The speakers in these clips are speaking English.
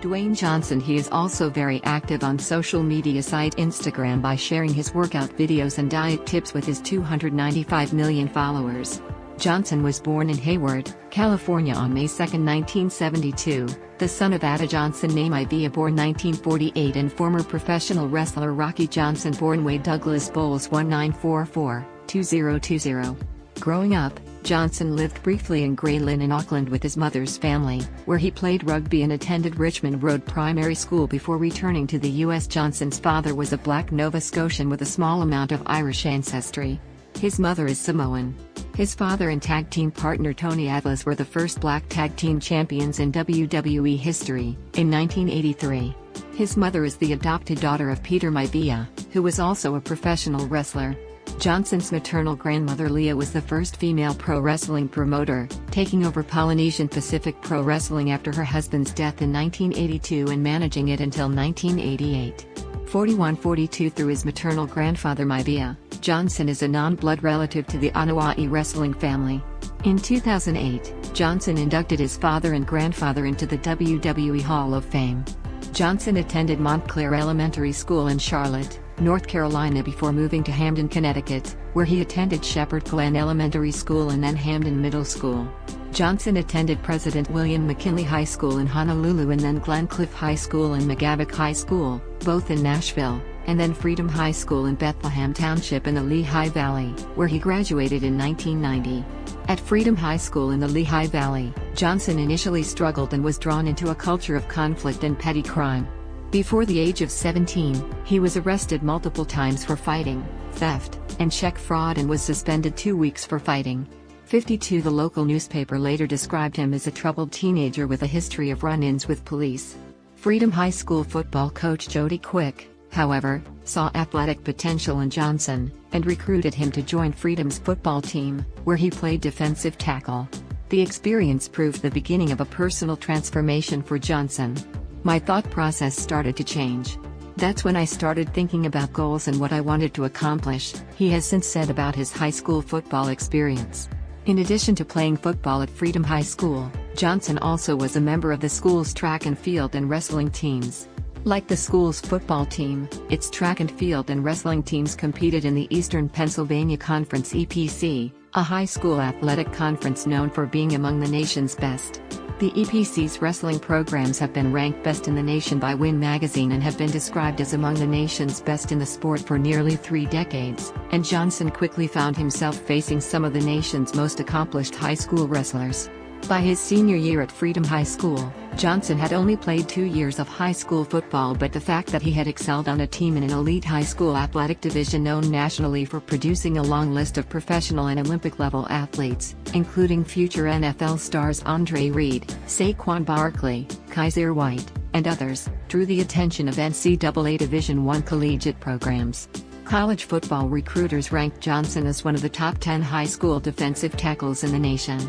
Dwayne Johnson. He is also very active on social media site Instagram by sharing his workout videos and diet tips with his 295 million followers. Johnson was born in Hayward, California on May 2, 1972, the son of Ada Johnson Namaivia born 1948 and former professional wrestler Rocky Johnson born Wade Douglas Bowles 1944-2020. Growing up, Johnson lived briefly in Grey Lynn in Auckland with his mother's family, where he played rugby and attended Richmond Road Primary School before returning to the U.S. Johnson's father was a black Nova Scotian with a small amount of Irish ancestry. His mother is Samoan. His father and tag team partner Tony Atlas were the first black tag team champions in WWE history, in 1983. His mother is the adopted daughter of Peter Maivia, who was also a professional wrestler. Johnson's maternal grandmother Leah was the first female pro wrestling promoter, taking over Polynesian Pacific Pro Wrestling after her husband's death in 1982 and managing it until 1988. 41-42 through his maternal grandfather Maivia, Johnson is a non-blood relative to the Anoa'i wrestling family. In 2008, Johnson inducted his father and grandfather into the WWE Hall of Fame. Johnson attended Montclair Elementary School in Charlotte, North Carolina before moving to Hamden, Connecticut, where he attended Shepherd Glen Elementary School and then Hamden Middle School. Johnson attended President William McKinley High School in Honolulu and then Glencliff High School and McGavock High School, both in Nashville, and then Freedom High School in Bethlehem Township in the Lehigh Valley, where he graduated in 1990. At Freedom High School in the Lehigh Valley, Johnson initially struggled and was drawn into a culture of conflict and petty crime. Before the age of 17, he was arrested multiple times for fighting, theft, and check fraud and was suspended 2 weeks for fighting. 52 The local newspaper later described him as a troubled teenager with a history of run-ins with police. Freedom High School football coach Jody Quick, however, saw athletic potential in Johnson, and recruited him to join Freedom's football team, where he played defensive tackle. The experience proved the beginning of a personal transformation for Johnson. My thought process started to change. That's when I started thinking about goals and what I wanted to accomplish, he has since said about his high school football experience. In addition to playing football at Freedom High School, Johnson also was a member of the school's track and field and wrestling teams. Like the school's football team, its track and field and wrestling teams competed in the Eastern Pennsylvania Conference (EPC), a high school athletic conference known for being among the nation's best. The EPC's wrestling programs have been ranked best in the nation by Win magazine and have been described as among the nation's best in the sport for nearly 3 decades, and Johnson quickly found himself facing some of the nation's most accomplished high school wrestlers. By his senior year at Freedom High School, Johnson had only played 2 years of high school football, but the fact that he had excelled on a team in an elite high school athletic division known nationally for producing a long list of professional and Olympic-level athletes, including future NFL stars Andre Reed, Saquon Barkley, Kaiser White, and others, drew the attention of NCAA Division I collegiate programs. College football recruiters ranked Johnson as one of the top 10 high school defensive tackles in the nation.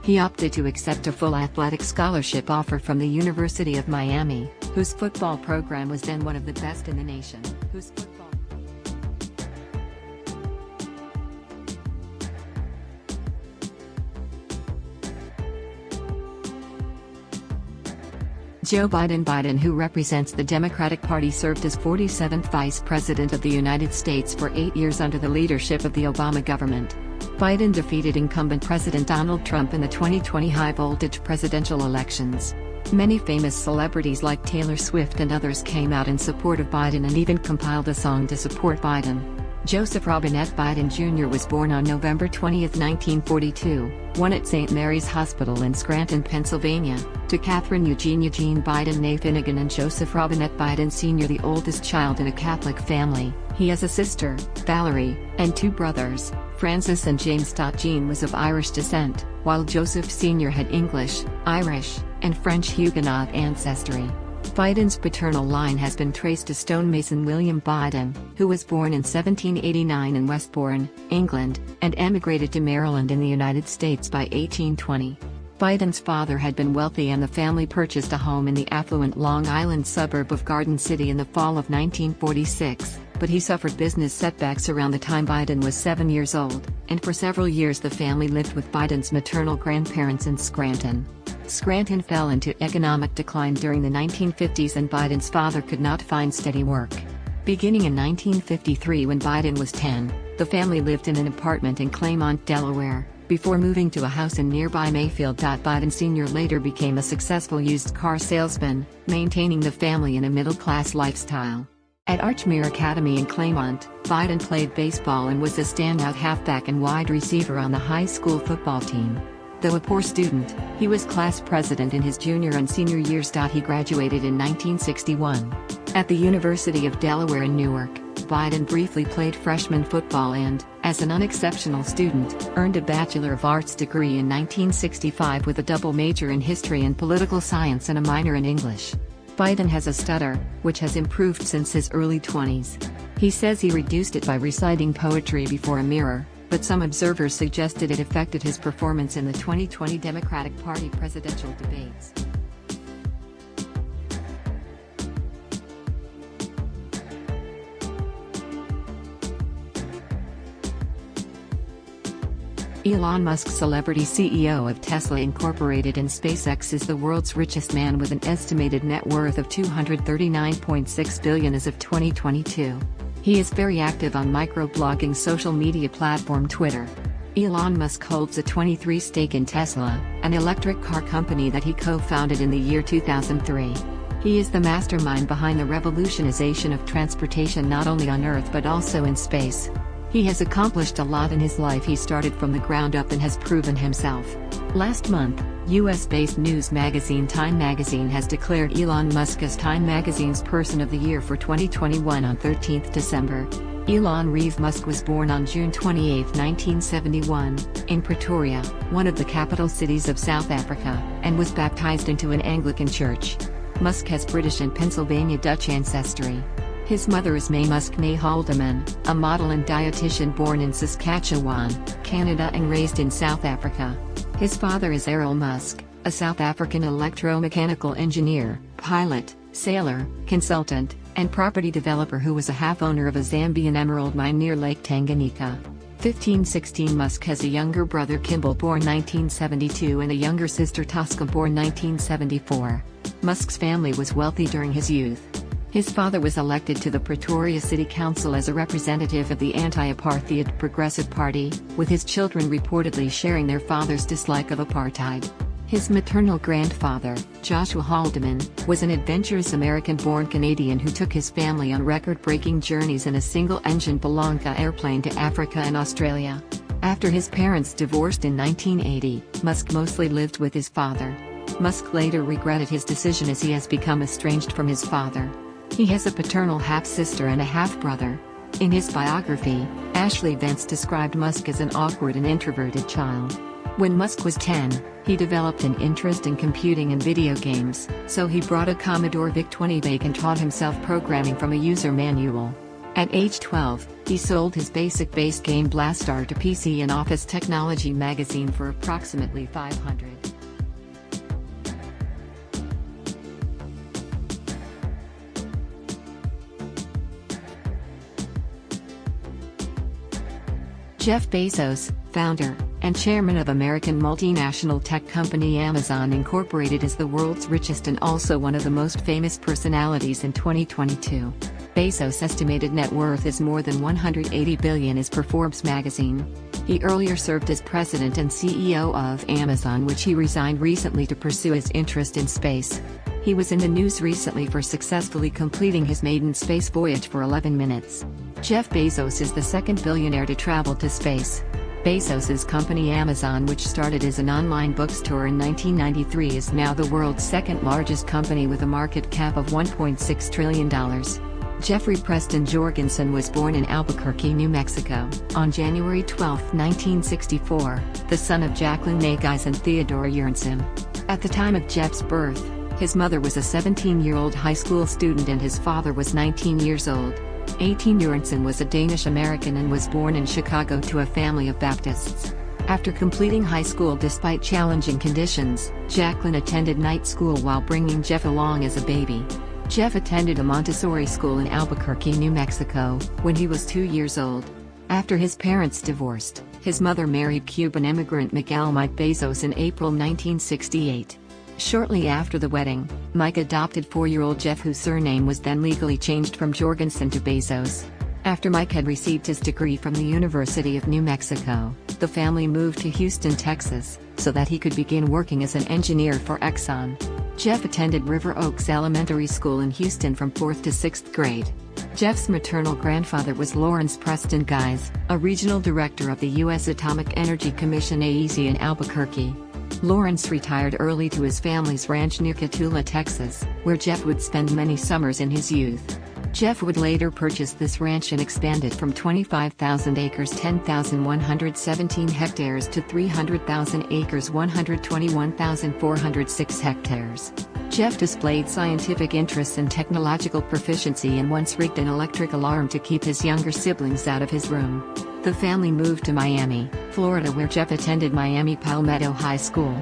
He opted to accept a full athletic scholarship offer from the University of Miami, whose football program was then one of the best in the nation. Joe Biden, who represents the Democratic Party, served as 47th Vice President of the United States for 8 years under the leadership of the Obama government. Biden defeated incumbent President Donald Trump in the 2020 high-voltage presidential elections. Many famous celebrities like Taylor Swift and others came out in support of Biden and even compiled a song to support Biden. Joseph Robinette Biden Jr. was born on November 20, 1942, one at St. Mary's Hospital in Scranton, Pennsylvania, to Catherine Eugene Biden née Finnegan and Joseph Robinette Biden Sr., the oldest child in a Catholic family. He has a sister, Valerie, and 2 brothers, Francis and James. Jean was of Irish descent, while Joseph Sr. had English, Irish, and French Huguenot ancestry. Biden's paternal line has been traced to stonemason William Biden, who was born in 1789 in Westbourne, England, and emigrated to Maryland in the United States by 1820. Biden's father had been wealthy and the family purchased a home in the affluent Long Island suburb of Garden City in the fall of 1946, but he suffered business setbacks around the time Biden was 7 years old, and for several years the family lived with Biden's maternal grandparents in Scranton. Scranton fell into economic decline during the 1950s and Biden's father could not find steady work. Beginning in 1953 when Biden was 10, the family lived in an apartment in Claymont, Delaware, before moving to a house in nearby Mayfield. Biden Sr. later became a successful used car salesman, maintaining the family in a middle-class lifestyle. At Archmere Academy in Claymont, Biden played baseball and was a standout halfback and wide receiver on the high school football team. Though a poor student, he was class president in his junior and senior years. He graduated in 1961. At the University of Delaware in Newark, Biden briefly played freshman football and, as an unexceptional student, earned a Bachelor of Arts degree in 1965 with a double major in history and political science and a minor in English. Biden has a stutter, which has improved since his early 20s. He says he reduced it by reciting poetry before a mirror, but some observers suggested it affected his performance in the 2020 Democratic Party presidential debates. Elon Musk, celebrity CEO of Tesla Incorporated and SpaceX, is the world's richest man with an estimated net worth of $239.6 billion as of 2022. He is very active on microblogging social media platform Twitter. Elon Musk holds a 23% stake in Tesla, an electric car company that he co-founded in the year 2003. He is the mastermind behind the revolutionization of transportation not only on Earth but also in space. He has accomplished a lot in his life. He started from the ground up and has proven himself. Last month, US-based news magazine Time Magazine has declared Elon Musk as Time Magazine's Person of the Year for 2021 on 13th December. Elon Reeve Musk was born on June 28, 1971, in Pretoria, one of the capital cities of South Africa, and was baptized into an Anglican church. Musk has British and Pennsylvania Dutch ancestry. His mother is May Musk née Haldeman, a model and dietitian born in Saskatchewan, Canada and raised in South Africa. His father is Errol Musk, a South African electromechanical engineer, pilot, sailor, consultant, and property developer who was a half-owner of a Zambian emerald mine near Lake Tanganyika. 1516 Musk has a younger brother Kimball born 1972 and a younger sister Tosca born 1974. Musk's family was wealthy during his youth. His father was elected to the Pretoria City Council as a representative of the anti-apartheid Progressive Party, with his children reportedly sharing their father's dislike of apartheid. His maternal grandfather, Joshua Haldeman, was an adventurous American-born Canadian who took his family on record-breaking journeys in a single-engine Bellanca airplane to Africa and Australia. After his parents divorced in 1980, Musk mostly lived with his father. Musk later regretted his decision as he has become estranged from his father. He has a paternal half-sister and a half-brother. In his biography, Ashley Vance described Musk as an awkward and introverted child. When Musk was 10, he developed an interest in computing and video games, so he brought a Commodore VIC-20 and taught himself programming from a user manual. At age 12, he sold his basic game Blastar to PC and Office Technology magazine for approximately $500. Jeff Bezos, founder and chairman of American multinational tech company Amazon Incorporated, is the world's richest and also one of the most famous personalities in 2022. Bezos' estimated net worth is more than $180 billion as per Forbes magazine. He earlier served as president and CEO of Amazon, which he resigned recently to pursue his interest in space. He was in the news recently for successfully completing his maiden space voyage for 11 minutes. Jeff Bezos is the second billionaire to travel to space. Bezos' company Amazon, which started as an online bookstore in 1993, is now the world's second largest company with a market cap of $1.6 trillion. Jeffrey Preston Jorgensen was born in Albuquerque, New Mexico, on January 12, 1964, the son of Jacqueline Nagis and Theodore Jernsen. At the time of Jeff's birth, his mother was a 17-year-old high school student and his father was 19 years old. 18 Jernsen was a Danish-American and was born in Chicago to a family of Baptists. After completing high school despite challenging conditions, Jacqueline attended night school while bringing Jeff along as a baby. Jeff attended a Montessori school in Albuquerque, New Mexico, when he was 2 years old. After his parents divorced, his mother married Cuban immigrant Miguel Mike Bezos in April 1968. Shortly after the wedding, Mike adopted 4-year-old Jeff, whose surname was then legally changed from Jorgensen to Bezos. After Mike had received his degree from the University of New Mexico, the family moved to Houston, Texas, so that he could begin working as an engineer for Exxon. Jeff attended River Oaks Elementary School in Houston from 4th to 6th grade. Jeff's maternal grandfather was Lawrence Preston Guise, a regional director of the U.S. Atomic Energy Commission AEC in Albuquerque. Lawrence retired early to his family's ranch near Cotulla, Texas, where Jeff would spend many summers in his youth. Jeff would later purchase this ranch and expand it from 25,000 acres 10,117 hectares to 300,000 acres 121,406 hectares. Jeff displayed scientific interests and technological proficiency and once rigged an electric alarm to keep his younger siblings out of his room. The family moved to Miami, Florida, where Jeff attended Miami Palmetto High School.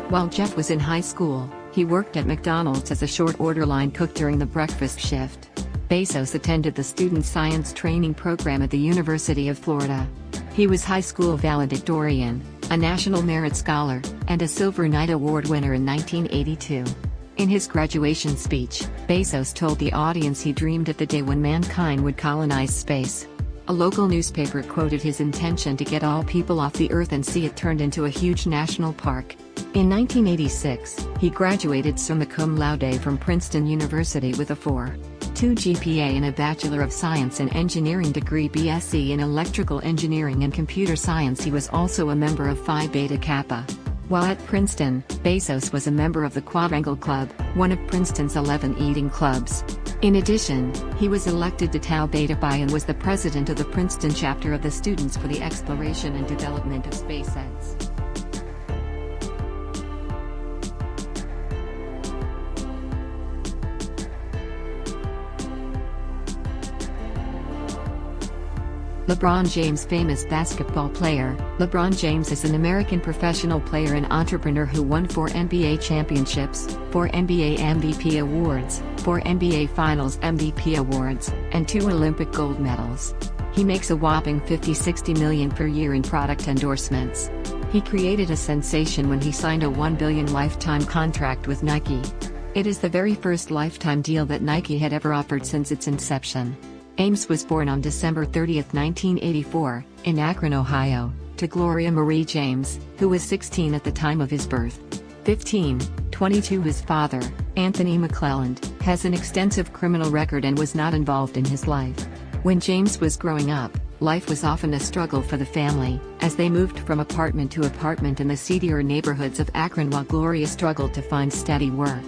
While Jeff was in high school, he worked at McDonald's as a short order line cook during the breakfast shift. Bezos attended the Student Science Training Program at the University of Florida. He was high school valedictorian, a National Merit Scholar, and a Silver Knight Award winner in 1982. In his graduation speech, Bezos told the audience he dreamed of the day when mankind would colonize space. A local newspaper quoted his intention to get all people off the Earth and see it turned into a huge national park. In 1986, he graduated summa cum laude from Princeton University with a 4.2 GPA and a Bachelor of Science in Engineering degree BSc in Electrical Engineering and Computer Science. He was also a member of Phi Beta Kappa. While at Princeton, Bezos was a member of the Quadrangle Club, one of Princeton's 11 eating clubs. In addition, he was elected to Tau Beta Pi and was the president of the Princeton chapter of the Students for the Exploration and Development of SpaceX. LeBron James. Famous basketball player, LeBron James is an American professional player and entrepreneur who won 4 NBA championships, 4 NBA MVP awards, 4 NBA Finals MVP awards, and 2 Olympic gold medals. He makes a whopping $50–60 million per year in product endorsements. He created a sensation when he signed a $1 billion lifetime contract with Nike. It is the very first lifetime deal that Nike had ever offered since its inception. Ames was born on December 30, 1984, in Akron, Ohio, to Gloria Marie James, who was 16 at the time of his birth. 22. His father, Anthony McClelland, has an extensive criminal record and was not involved in his life. When James was growing up, life was often a struggle for the family, as they moved from apartment to apartment in the seedier neighborhoods of Akron while Gloria struggled to find steady work.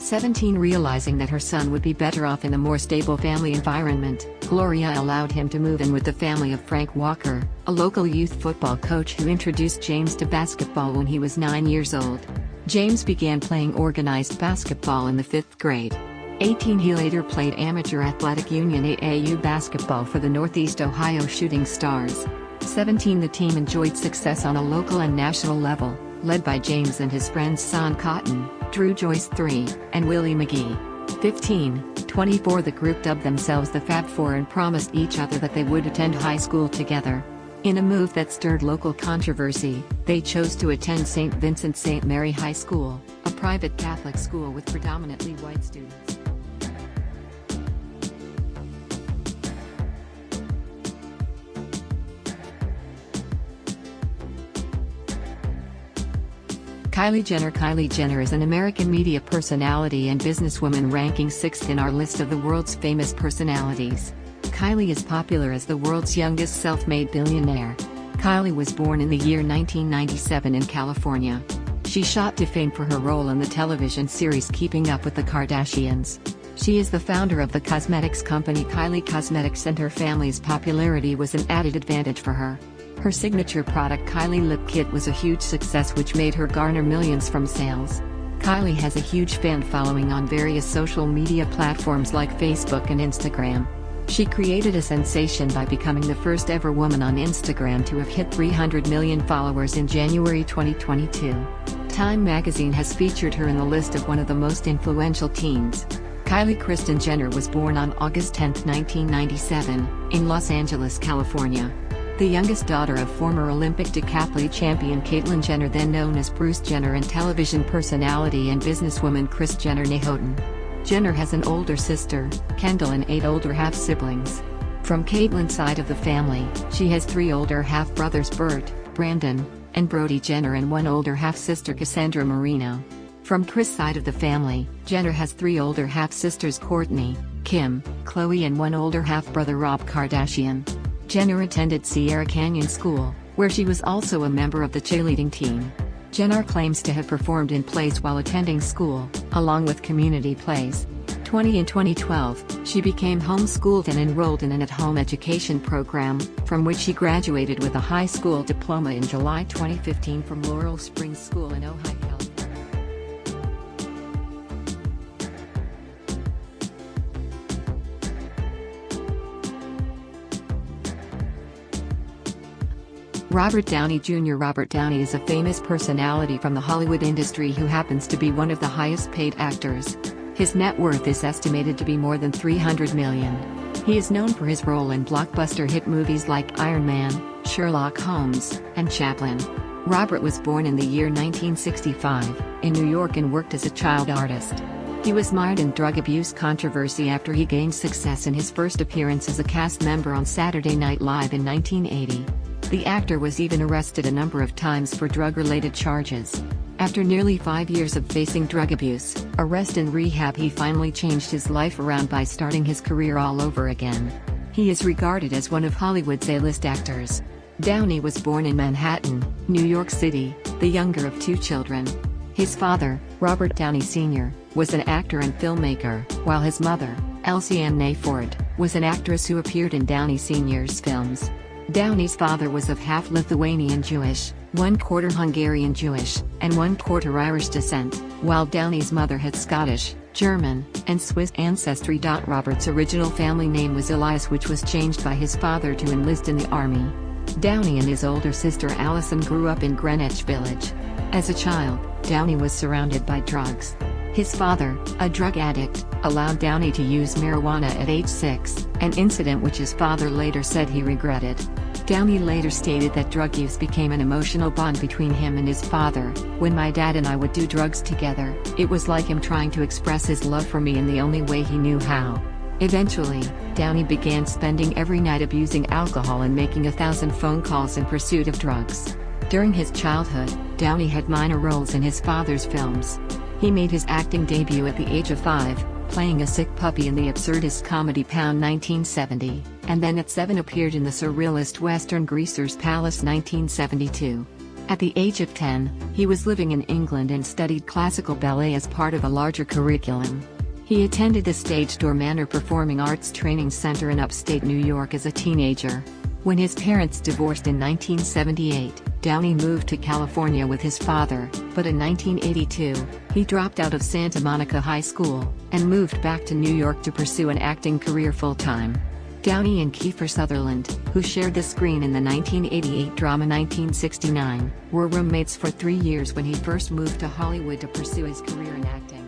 17. Realizing that her son would be better off in a more stable family environment, Gloria allowed him to move in with the family of Frank Walker, a local youth football coach who introduced James to basketball when he was 9 years old. James began playing organized basketball in the 5th grade. 18. He later played amateur athletic union AAU basketball for the Northeast Ohio Shooting Stars. 17. The team enjoyed success on a local and national level, led by James and his friends Son Cotton, Drew Joyce III, and Willie McGee. 24. The group dubbed themselves the Fab Four and promised each other that they would attend high school together. In a move that stirred local controversy, they chose to attend St. Vincent St. Mary High School, a private Catholic school with predominantly white students. Kylie Jenner. Kylie Jenner is an American media personality and businesswoman ranking 6th in our list of the world's famous personalities. Kylie is popular as the world's youngest self-made billionaire. Kylie was born in the year 1997 in California. She shot to fame for her role in the television series Keeping Up with the Kardashians. She is the founder of the cosmetics company Kylie Cosmetics, and her family's popularity was an added advantage for her. Her signature product Kylie Lip Kit was a huge success, which made her garner millions from sales. Kylie has a huge fan following on various social media platforms like Facebook and Instagram. She created a sensation by becoming the first ever woman on Instagram to have hit 300 million followers in January 2022. Time magazine has featured her in the list of one of the most influential teens. Kylie Kristen Jenner was born on August 10, 1997, in Los Angeles, California. the youngest daughter of former Olympic decathlete champion Caitlyn Jenner, then known as Bruce Jenner, and television personality and businesswoman Kris Jenner-Houghton. Jenner has an older sister, Kendall, and 8 older half-siblings. From Caitlyn's side of the family, she has 3 older half-brothers, Bert, Brandon, and Brody Jenner, and 1 older half-sister, Cassandra Marino. From Kris' side of the family, Jenner has 3 older half-sisters, Kourtney, Kim, Khloe, and 1 older half-brother, Rob Kardashian. Jenner attended Sierra Canyon School, where she was also a member of the cheerleading team. Jenner claims to have performed in plays while attending school, along with community plays. In 2012, she became homeschooled and enrolled in an at-home education program, from which she graduated with a high school diploma in July 2015 from Laurel Springs School in Ojai, California. Robert Downey Jr. Robert Downey is a famous personality from the Hollywood industry who happens to be one of the highest-paid actors. His net worth is estimated to be more than $300 million. He is known for his role in blockbuster hit movies like Iron Man, Sherlock Holmes, and Chaplin. Robert was born in the year 1965, in New York, and worked as a child artist. He was mired in drug abuse controversy after he gained success in his first appearance as a cast member on Saturday Night Live in 1980. The actor was even arrested a number of times for drug-related charges. After nearly 5 years of facing drug abuse, arrest, and rehab, he finally changed his life around by starting his career all over again. He is regarded as one of Hollywood's A-list actors. Downey was born in Manhattan, New York City, the younger of 2 children. His father, Robert Downey Sr., was an actor and filmmaker, while his mother, Elsie Ann Nayford, was an actress who appeared in Downey Sr.'s films. Downey's father was of half Lithuanian Jewish, 1/4 Hungarian Jewish, and 1/4 Irish descent, while Downey's mother had Scottish, German, and Swiss ancestry. Robert's original family name was Elias, which was changed by his father to enlist in the army. Downey and his older sister Allison grew up in Greenwich Village. As a child, Downey was surrounded by drugs. His father, a drug addict, allowed Downey to use marijuana at age 6, an incident which his father later said he regretted. Downey later stated that drug use became an emotional bond between him and his father. "When my dad and I would do drugs together, it was like him trying to express his love for me in the only way he knew how." Eventually, Downey began spending every night abusing alcohol and making 1,000 phone calls in pursuit of drugs. During his childhood, Downey had minor roles in his father's films. He made his acting debut at the age of 5, playing a sick puppy in the absurdist comedy Pound 1970, and then at 7 appeared in the surrealist western Greaser's Palace 1972. At the age of 10, he was living in England and studied classical ballet as part of a larger curriculum. He attended the Stage Door Manor Performing Arts Training Center in upstate New York as a teenager. When his parents divorced in 1978, Downey moved to California with his father, but in 1982, he dropped out of Santa Monica High School, and moved back to New York to pursue an acting career full-time. Downey and Kiefer Sutherland, who shared the screen in the 1988 drama 1969, were roommates for 3 years when he first moved to Hollywood to pursue his career in acting.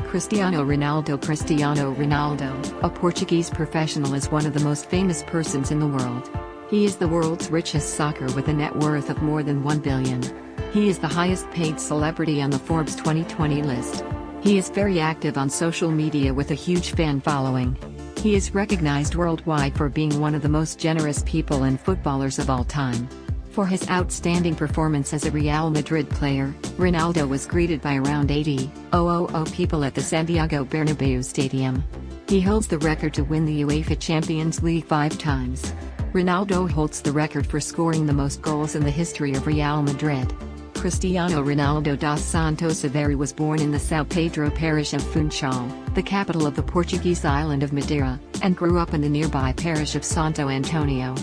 Cristiano Ronaldo, a Portuguese professional, is one of the most famous persons in the world. He is the world's richest soccer with a net worth of more than $1 billion. He is the highest paid celebrity on the Forbes 2020 list. He is very active on social media with a huge fan following. He is recognized worldwide for being one of the most generous people and footballers of all time. For his outstanding performance as a Real Madrid player, Ronaldo was greeted by around 80,000 people at the Santiago Bernabeu Stadium. He holds the record to win the UEFA Champions League 5 times. Ronaldo holds the record for scoring the most goals in the history of Real Madrid. Cristiano Ronaldo dos Santos Aveiro was born in the São Pedro parish of Funchal, the capital of the Portuguese island of Madeira, and grew up in the nearby parish of Santo Antonio.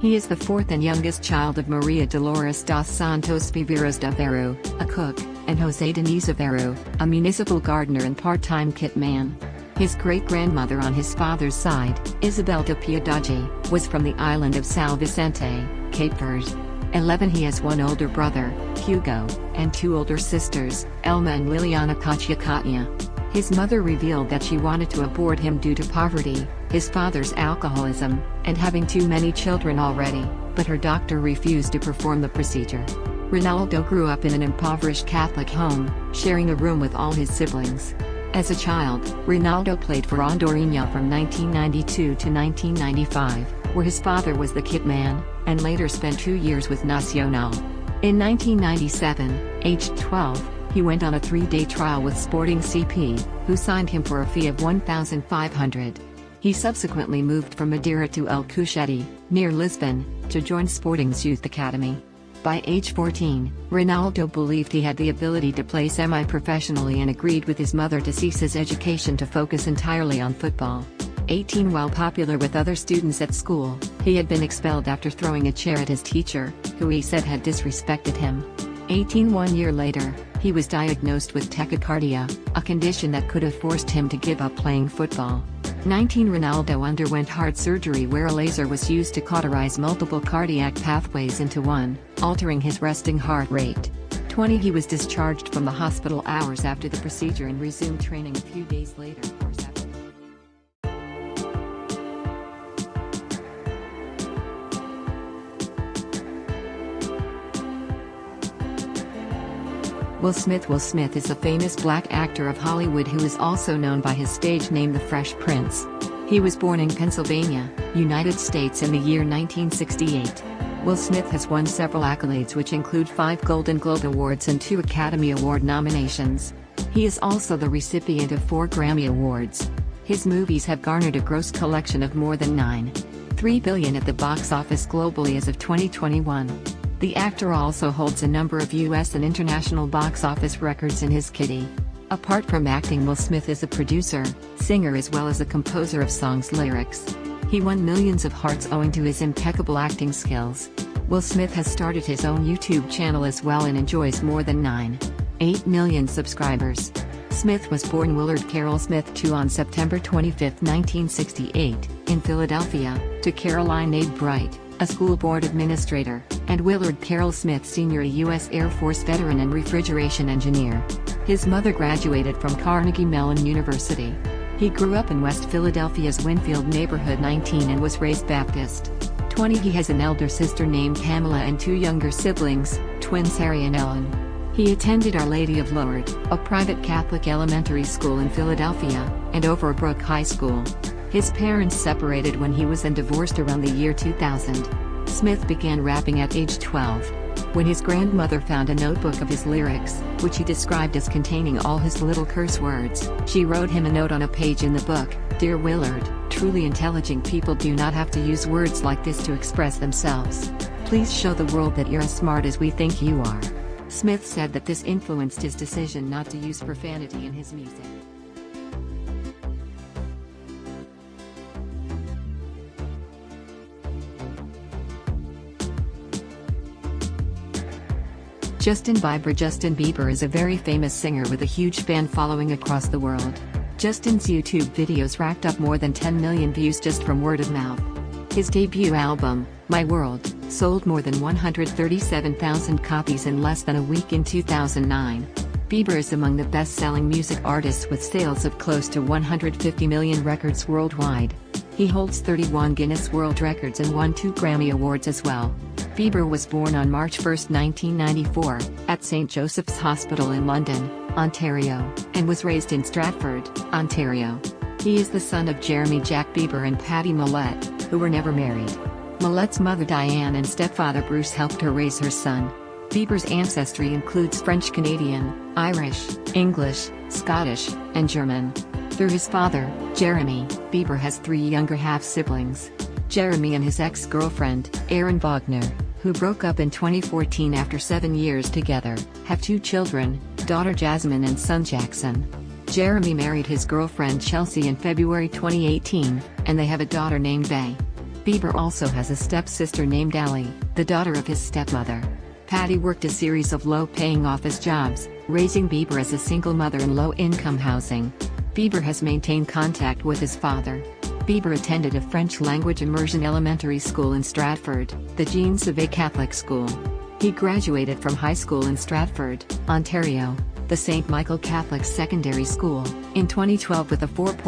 He is the 4th and youngest child of Maria Dolores dos Santos Viveiros de Aveiro, a cook, and José Diniz Aveiro, a municipal gardener and part-time kit man. His great-grandmother on his father's side, Isabel de Piedade, was from the island of São Vicente, Cape Verde. 11. He has one older brother, Hugo, and two older sisters, Elma and Liliana Katya. His mother revealed that she wanted to abort him due to poverty, his father's alcoholism, and having too many children already, but her doctor refused to perform the procedure. Ronaldo grew up in an impoverished Catholic home, sharing a room with all his siblings. As a child, Ronaldo played for Andorinha from 1992 to 1995, where his father was the kit man, and later spent 2 years with Nacional. In 1997, aged 12, he went on a 3-day trial with Sporting CP, who signed him for a fee of $1,500. He subsequently moved from Madeira to El Cuchete, near Lisbon, to join Sporting's youth academy. By age 14, Ronaldo believed he had the ability to play semi-professionally and agreed with his mother to cease his education to focus entirely on football. 18. While popular with other students at school, he had been expelled after throwing a chair at his teacher, who he said had disrespected him. 18. 1 year later, he was diagnosed with tachycardia, a condition that could have forced him to give up playing football. 19. Ronaldo underwent heart surgery where a laser was used to cauterize multiple cardiac pathways into one, altering his resting heart rate. 20. He was discharged from the hospital hours after the procedure and resumed training a few days later. Will Smith is a famous black actor of Hollywood who is also known by his stage name The Fresh Prince. He was born in Pennsylvania, United States in the year 1968. Will Smith has won several accolades which include 5 Golden Globe Awards and 2 Academy Award nominations. He is also the recipient of 4 Grammy Awards. His movies have garnered a gross collection of more than $9.3 billion at the box office globally as of 2021. The actor also holds a number of U.S. and international box office records in his kitty. Apart from acting, Will Smith is a producer, singer as well as a composer of songs lyrics. He won millions of hearts owing to his impeccable acting skills. Will Smith has started his own YouTube channel as well and enjoys more than 9.8 million subscribers. Smith was born Willard Carroll Smith II on September 25, 1968, in Philadelphia, to Caroline A. Bright, a school board administrator, and Willard Carroll Smith Sr., a U.S. Air Force veteran and refrigeration engineer. His mother graduated from Carnegie Mellon University. He grew up in West Philadelphia's Winfield neighborhood 19 and was raised Baptist. 20. He has an elder sister named Pamela and 2 younger siblings, twins Harry and Ellen. He attended Our Lady of Lourdes, a private Catholic elementary school in Philadelphia, and Overbrook High School. His parents separated when he was and divorced around the year 2000. Smith began rapping at age 12. When his grandmother found a notebook of his lyrics, which he described as containing all his little curse words, she wrote him a note on a page in the book: "Dear Willard, truly intelligent people do not have to use words like this to express themselves. Please show the world that you're as smart as we think you are." Smith said that this influenced his decision not to use profanity in his music. Justin Bieber is a very famous singer with a huge fan following across the world. Justin's YouTube videos racked up more than 10 million views just from word of mouth. His debut album, My World, sold more than 137,000 copies in less than a week in 2009. Bieber is among the best-selling music artists with sales of close to 150 million records worldwide. He holds 31 Guinness World Records and won 2 Grammy Awards as well. Bieber was born on March 1, 1994, at St. Joseph's Hospital in London, Ontario, and was raised in Stratford, Ontario. He is the son of Jeremy Jack Bieber and Patty Millett, who were never married. Millett's mother Diane and stepfather Bruce helped her raise her son. Bieber's ancestry includes French-Canadian, Irish, English, Scottish, and German. Through his father, Jeremy, Bieber has 3 younger half-siblings. Jeremy and his ex-girlfriend, Erin Wagner, who broke up in 2014 after 7 years together, have 2 children, daughter Jasmine and son Jackson. Jeremy married his girlfriend Chelsea in February 2018, and they have a daughter named Bay. Bieber also has a stepsister named Allie, the daughter of his stepmother. Patty worked a series of low-paying office jobs, raising Bieber as a single mother in low-income housing. Bieber has maintained contact with his father. Bieber attended a French-language immersion elementary school in Stratford, the Jean Sauvé Catholic School. He graduated from high school in Stratford, Ontario, the St. Michael Catholic Secondary School, in 2012 with a 4.0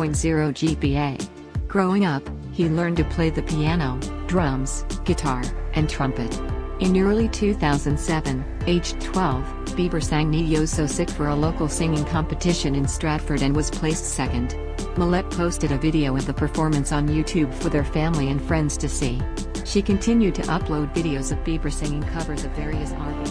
GPA. Growing up, he learned to play the piano, drums, guitar, and trumpet. In early 2007, aged 12, Bieber sang Ni Yo So Sick for a local singing competition in Stratford and was placed second. Millette posted a video of the performance on YouTube for their family and friends to see. She continued to upload videos of Bieber singing covers of various artists.